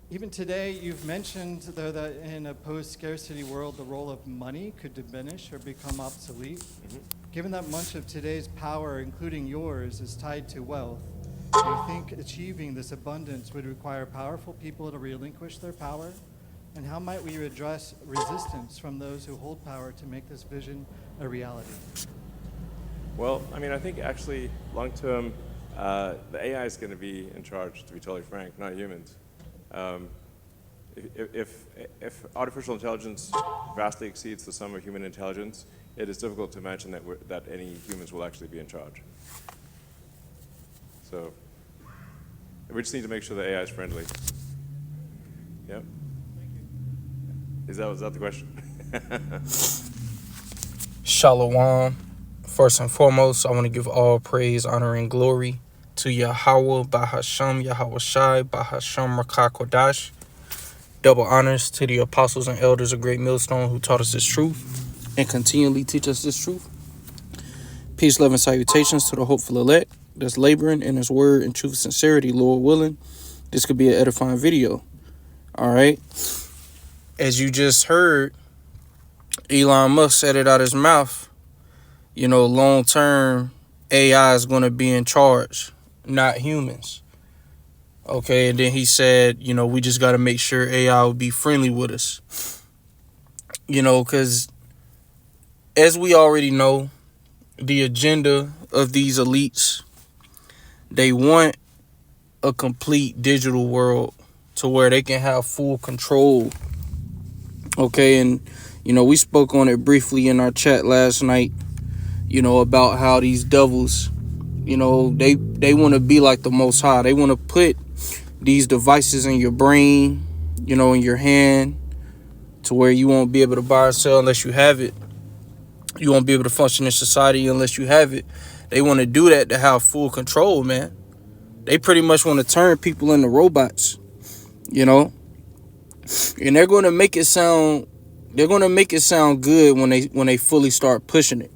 Even today, you've mentioned, though, that in a post-scarcity world, the role of money could diminish or become obsolete. Given that much of today's power, including yours, is tied to wealth, do you think achieving this abundance would require powerful people to relinquish their power? And how might we address resistance from those who hold power to make this vision a reality? Well, I mean, I think actually long term, the AI is going to be in charge, to be totally frank, not humans. Um, if artificial intelligence vastly exceeds the sum of human intelligence, it is difficult to imagine that any humans will actually be in charge. So we just need to make sure the AI is friendly. Yep. Was that the question? Shalom. First and foremost, I want to give all praise, honor, and glory to Yahweh, Bahasham, Yahweh Shai, Bahasham, Rakakodash. Double honors to the apostles and elders of Great Millstone who taught us this truth and continually teach us this truth. Peace, love, and salutations to the hopeful elect that's laboring in his word and truth and sincerity, Lord willing. This could be an edifying video. All right. As you just heard, Elon Musk said it out his mouth. You know, long term, AI is going to be in charge, not humans. Okay, and then he said, you know, we just got to make sure AI will be friendly with us. You know, because as we already know, the agenda of these elites, they want a complete digital world to where they can have full control. Okay, and, you know, we spoke on it briefly in our chat last night, you know, about how these devils, you know, they want to be like the Most High. They want to put these devices in your brain, you know, in your hand, to where you won't be able to buy or sell unless you have it. You won't be able to function in society unless you have it. They want to do that to have full control, man. They pretty much want to turn people into robots, you know. And they're going to make it sound good when they fully start pushing it.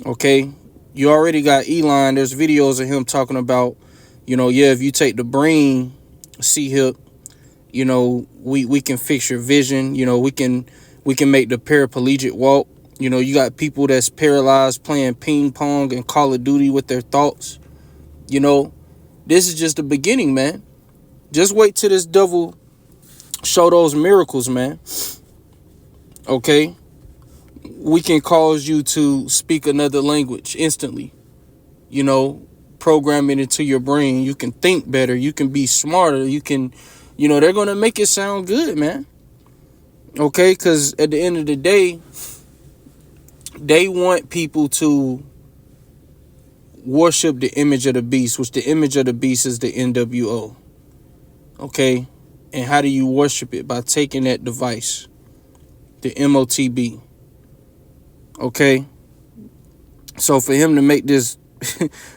Okay? You already got Elon. There's videos of him talking about, you know, yeah, if you take the brain C-hip, you know, we can fix your vision. You know, we can make the paraplegic walk. You know, you got people that's paralyzed playing ping pong and Call of Duty with their thoughts. You know, this is just the beginning, man. Just wait till this devil show those miracles, man. Okay? We can cause you to speak another language instantly. You know, program it into your brain. You can think better. You can be smarter. You can, you know, they're going to make it sound good, man. Okay? Because at the end of the day, they want people to worship the image of the beast, which the image of the beast is the NWO. Okay? And how do you worship it? By taking that device, the MOTB. Okay? So for him to make this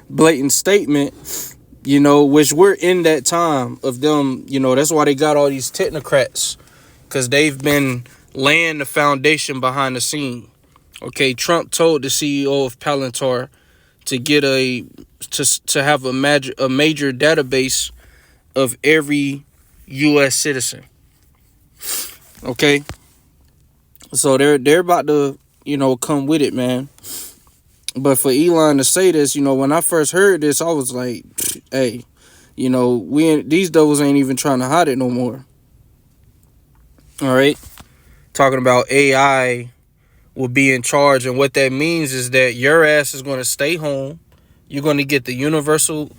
blatant statement, you know, which we're in that time of them, you know, that's why they got all these technocrats, because they've been laying the foundation behind the scene. Okay, Trump told the CEO of Palantir to get to have a major database of every U.S. citizen. Okay, so they're about to, you know, come with it, man. But for Elon to say this, you know, when I first heard this, I was like, hey, you know, these devils ain't even trying to hide it no more. All right, talking about AI will be in charge, and what that means is that your ass is going to stay home. You're going to get the universal,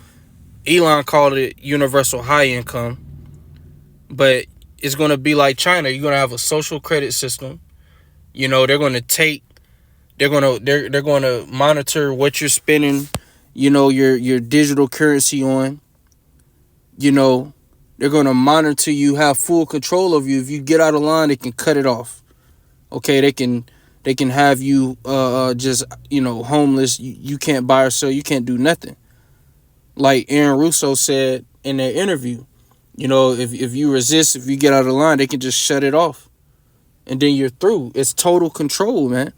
Elon called it universal high income, but it's going to be like China. You're going to have a social credit system. You know, they're going to monitor what you're spending, you know, your digital currency on. You know, they're going to monitor you, have full control of you. If you get out of line, they can cut it off. Okay, they can have you just, you know, homeless. You can't buy or sell. You can't do nothing. Like Aaron Russo said in that interview, you know, if you resist, if you get out of line, they can just shut it off. And then you're through. It's total control, man.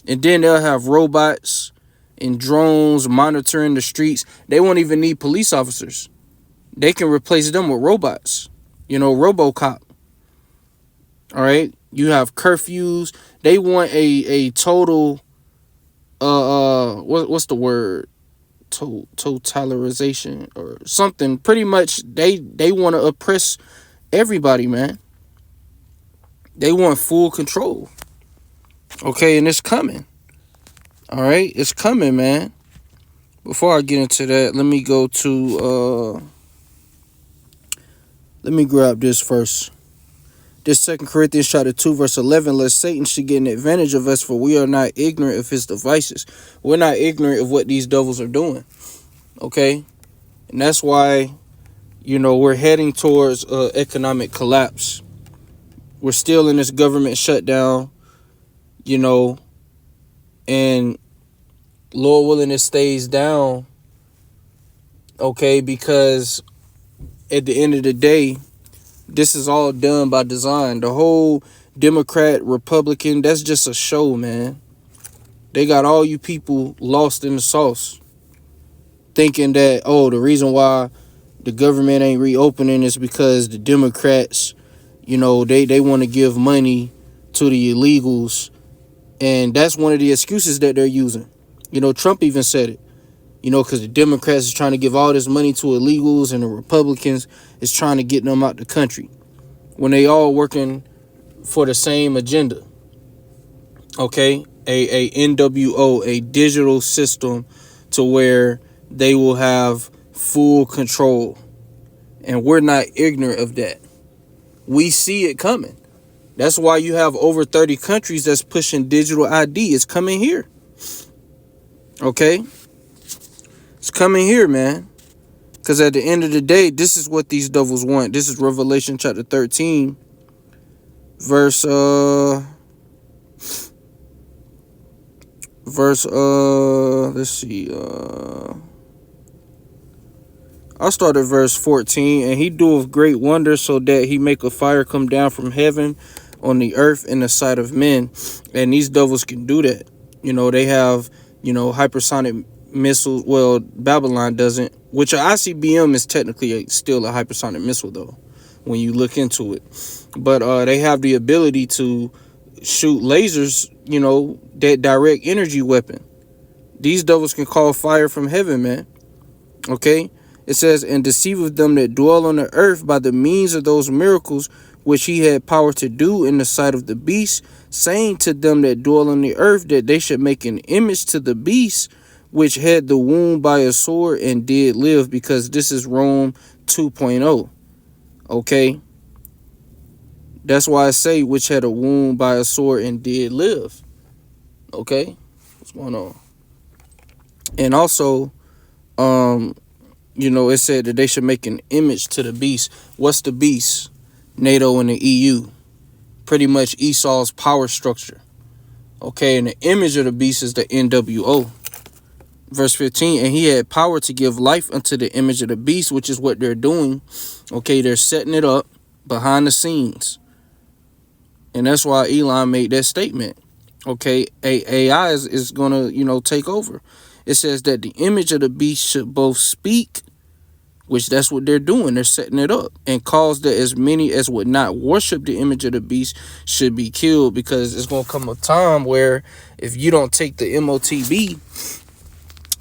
And then they'll have robots and drones monitoring the streets. They won't even need police officers. They can replace them with robots. RoboCop. All right, you have curfews. They want a total what's the word? Totalitarian or something. Pretty much they want to oppress everybody, man. They want full control. Okay, and it's coming. All right, it's coming, man. Before I get into that, let me go to let me grab this first. This 2 Corinthians chapter 2, verse 11, lest Satan should get an advantage of us, for we are not ignorant of his devices. We're not ignorant of what these devils are doing. Okay? And that's why, we're heading towards economic collapse. We're still in this government shutdown, and Lord willing, it stays down, okay, because at the end of the day, this is all done by design. The whole Democrat, Republican, that's just a show, man. They got all you people lost in the sauce, thinking that, the reason why the government ain't reopening is because the Democrats, they want to give money to the illegals. And that's one of the excuses that they're using. Trump even said it, because the Democrats is trying to give all this money to illegals and the Republicans is trying to get them out the country when they all working for the same agenda. Okay, a NWO, a digital system to where they will have full control. And we're not ignorant of that. We see it coming. That's why you have over 30 countries that's pushing digital ID. It's coming here. Okay? It's coming here, man. Because at the end of the day, this is what these devils want. This is Revelation chapter 13, let's see, I'll start at verse 14. And he doeth great wonders, so that he make a fire come down from heaven on the earth in the sight of men. And these devils can do that. They have, hypersonic missiles. Well, Babylon doesn't, which an ICBM is technically still a hypersonic missile, though, when you look into it. But they have the ability to shoot lasers, that direct energy weapon. These devils can call fire from heaven, man. Okay? It says, and deceiveth them that dwell on the earth by the means of those miracles which he had power to do in the sight of the beast, saying to them that dwell on the earth that they should make an image to the beast, which had the wound by a sword and did live, because this is Rome 2.0. Okay? That's why I say which had a wound by a sword and did live. Okay? What's going on? And also, it said that they should make an image to the beast. What's the beast? NATO and the EU. Pretty much Esau's power structure. Okay, and the image of the beast is the NWO. Verse 15, and he had power to give life unto the image of the beast, which is what they're doing. Okay, they're setting it up behind the scenes. And that's why Elon made that statement. Okay, AI is going to, take over. It says that the image of the beast should both speak, which that's what they're doing. They're setting it up, and cause that as many as would not worship the image of the beast should be killed, because it's going to come a time where if you don't take the MOTB,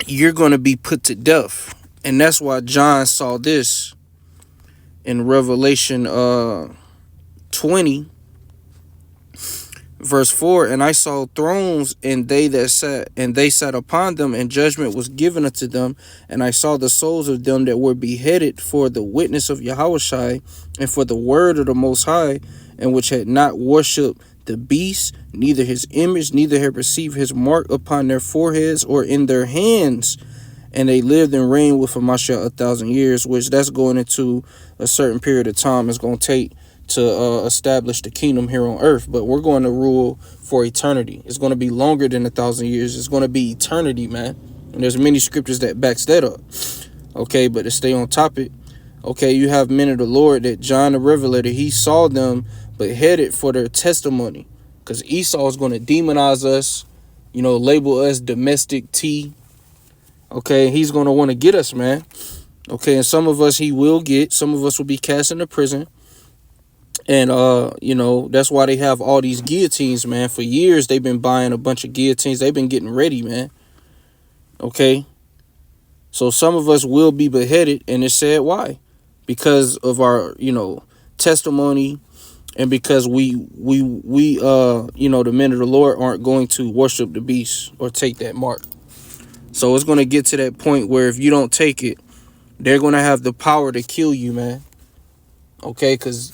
you're going to be put to death. And that's why John saw this in Revelation 20, verse 4, and I saw thrones, and they sat upon them, and judgment was given unto them. And I saw the souls of them that were beheaded for the witness of Yahushua and for the word of the Most High, and which had not worshipped the beast, neither his image, neither had received his mark upon their foreheads or in their hands. And they lived and reigned with Hamashiach 1,000 years, which that's going into a certain period of time it's going to take to establish the kingdom here on earth. But we're going to rule for eternity. It's going to be longer than 1,000 years. It's going to be eternity, man. And there's many scriptures that backs that up. Okay, but to stay on topic, okay, you have men of the Lord that John the Revelator, he saw them beheaded for their testimony, because Esau is going to demonize us, label us domestic tea. Okay, he's going to want to get us, man. Okay, and some of us he will get. Some of us will be cast into prison. And you know, that's why they have all these guillotines, man. For years they've been buying a bunch of guillotines. They've been getting ready, man. Okay? So some of us will be beheaded, and it said why? Because of our, you know, testimony, and because we you know, the men of the Lord aren't going to worship the beast or take that mark. So it's going to get to that point where if you don't take it, they're going to have the power to kill you, man. Okay? Because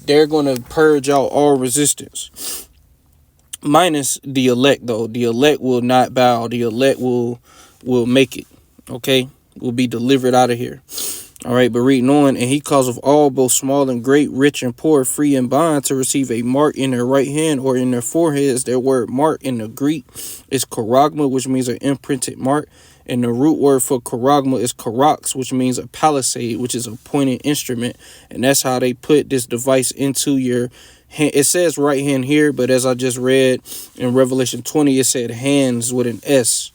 they're going to purge out all resistance. Minus the elect, though. The elect will not bow. The elect will make it. Okay? Will be delivered out of here. All right, but reading on, and he calls of all, both small and great, rich and poor, free and bond, to receive a mark in their right hand or in their foreheads. Their word mark in the Greek is charagma, which means an imprinted mark. And the root word for charagma is charax, which means a palisade, which is a pointed instrument. And that's how they put this device into your hand. It says right hand here, but as I just read in Revelation 20, it said hands with an S.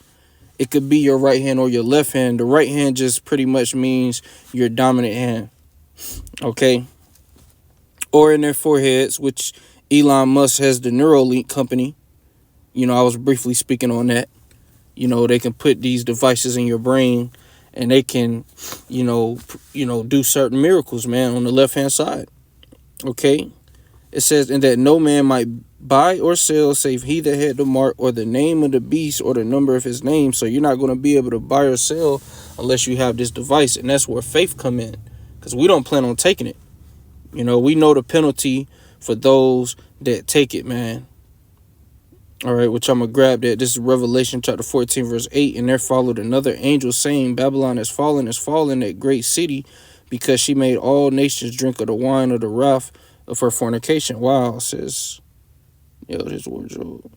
It could be your right hand or your left hand. The right hand just pretty much means your dominant hand. Okay? Or in their foreheads, which Elon Musk has the Neuralink company. You know, I was briefly speaking on that. You know, they can put these devices in your brain and they can, you know, do certain miracles, man, on the left-hand side. Okay? It says, and that no man might buy or sell save he that had the mark or the name of the beast or the number of his name. So you're not going to be able to buy or sell unless you have this device. And that's where faith come in, because we don't plan on taking it. You know, we know the penalty for those that take it, man. All right, which I'm going to grab that. This is Revelation chapter 14, verse 8. And there followed another angel saying, Babylon is fallen, that great city, because she made all nations drink of the wine of the wrath of her fornication. Wow, says, yo, this wardrobe.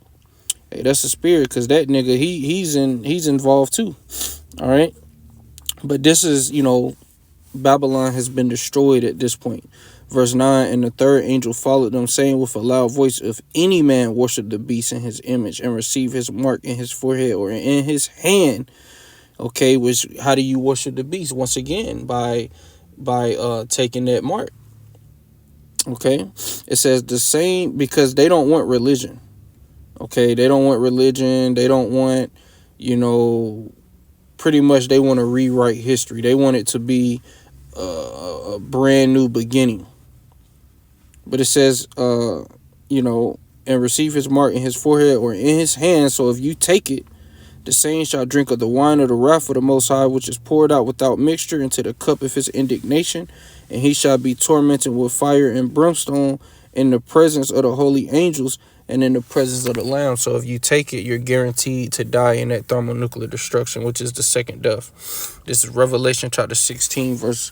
Hey, that's the spirit, because that nigga, he's involved too. All right. But this is, you know, Babylon has been destroyed at this point. Verse 9, and the third angel followed them, saying with a loud voice, if any man worship the beast in his image and receive his mark in his forehead or in his hand. Okay, which, how do you worship the beast? Once again, by taking that mark. Okay, it says the same, because they don't want religion. Okay, they don't want religion. They don't want, you know, pretty much they want to rewrite history. They want it to be a brand new beginning. But it says, you know, and receive his mark in his forehead or in his hand. So if you take it, the same shall drink of the wine of the wrath of the Most High, which is poured out without mixture into the cup of his indignation. And he shall be tormented with fire and brimstone in the presence of the holy angels and in the presence of the Lamb. So if you take it, you're guaranteed to die in that thermonuclear destruction, which is the second death. This is Revelation chapter 16, verse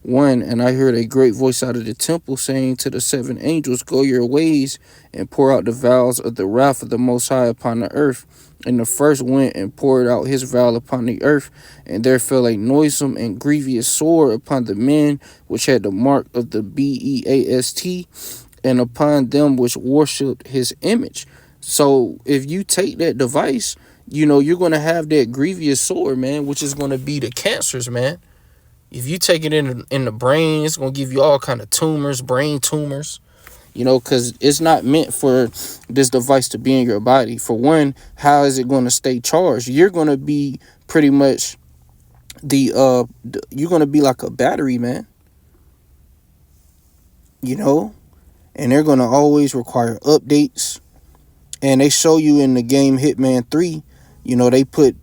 1. And I heard a great voice out of the temple saying to the seven angels, go your ways and pour out the vials of the wrath of the Most High upon the earth. And the first went and poured out his vial upon the earth, and there fell a noisome and grievous sword upon the men which had the mark of the beast, and upon them which worshipped his image. So if you take that device, you know, you're going to have that grievous sword, man, which is going to be the cancers, man. If you take it in the brain, it's going to give you all kind of tumors, brain tumors. You know, because it's not meant for this device to be in your body. For one, how is it going to stay charged? You're going to be pretty much you're going to be like a battery, man. You know, and they're going to always require updates. And they show you in the game Hitman 3, you know, they put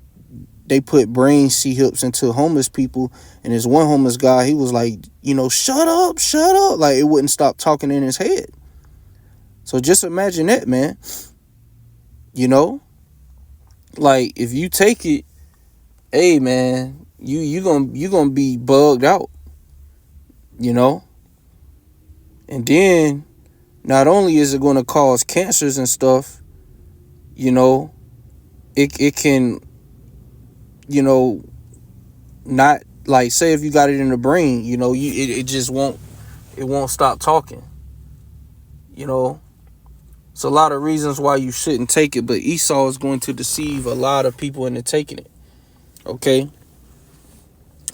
brain C-hips into homeless people. And this one homeless guy, he was like, you know, shut up. Like, it wouldn't stop talking in his head. So just imagine that, man. You know, like if you take it, hey man, you gonna be bugged out. You know, and then not only is it gonna cause cancers and stuff, you know, it can, you know, not like say if you got it in the brain, you know, it just won't stop talking. You know. It's a lot of reasons why you shouldn't take it, but Esau is going to deceive a lot of people into taking it. Okay?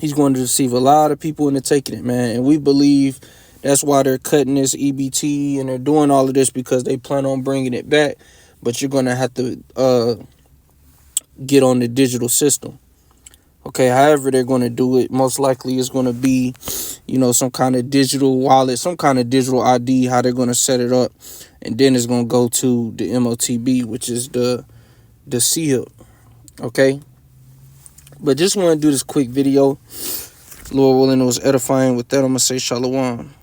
He's going to deceive a lot of people into taking it, man. And we believe That's why they're cutting this EBT and they're doing all of this, because they plan on bringing it back. But you're going to have to get on the digital system. Okay, however they're going to do it, most likely it's going to be, some kind of digital wallet, some kind of digital ID, how they're going to set it up. And then it's going to go to the MOTB, which is the CHIP. Okay? But just want to do this quick video. Lord willing, it was edifying. With that, I'm going to say shalom.